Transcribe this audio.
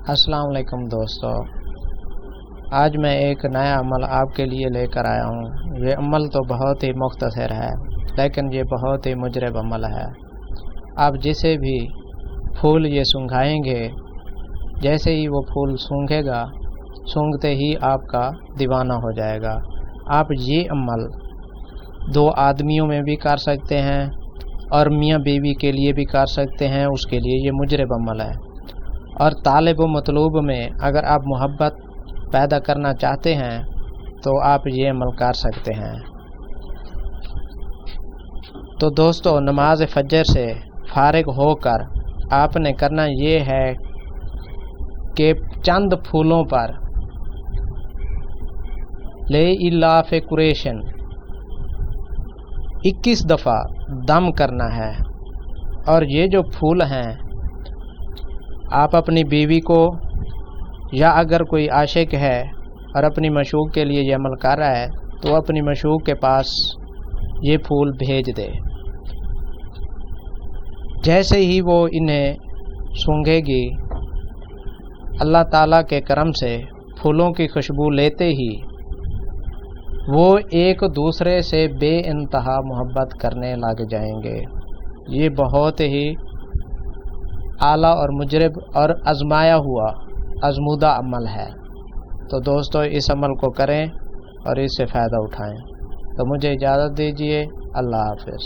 अस्सलाम वालेकुम दोस्तों, आज मैं एक नया अमल आपके लिए लेकर आया हूँ। ये अमल तो बहुत ही मुख्तसर है, लेकिन ये बहुत ही मुजरब अमल है। आप जिसे भी फूल ये सूंघाएंगे, जैसे ही वो फूल सूंघेगा, सूंघते ही आपका दीवाना हो जाएगा। आप ये अमल 2 आदमियों में भी कर सकते हैं और मियाँ बीवी के लिए भी कर सकते हैं, उसके लिए ये मुजरब अमल है। और तालिब व मतलूब में अगर आप मोहब्बत पैदा करना चाहते हैं तो आप ये अमल कर सकते हैं। तो दोस्तों, नमाज फजर से फारिग होकर आपने करना ये है कि चंद फूलों पर ले इलाफ कुरेशन 21 दफ़ा दम करना है। और ये जो फूल हैं, आप अपनी बीवी को या अगर कोई आशिक है और अपनी मशूक के लिए ये अमल कर रहा है तो अपनी मशूक के पास ये फूल भेज दे। जैसे ही वो इन्हें सूंघेगी, अल्लाह ताला के करम से फूलों की खुशबू लेते ही वो एक दूसरे से बेइंतहा मोहब्बत करने लग जाएंगे। ये बहुत ही आला और मुजरब और आजमाया हुआ आजमूदा अमल है। तो दोस्तों, इस अमल को करें और इससे फ़ायदा उठाएं। तो मुझे इजाज़त दीजिए। अल्लाह हाफ़िज़।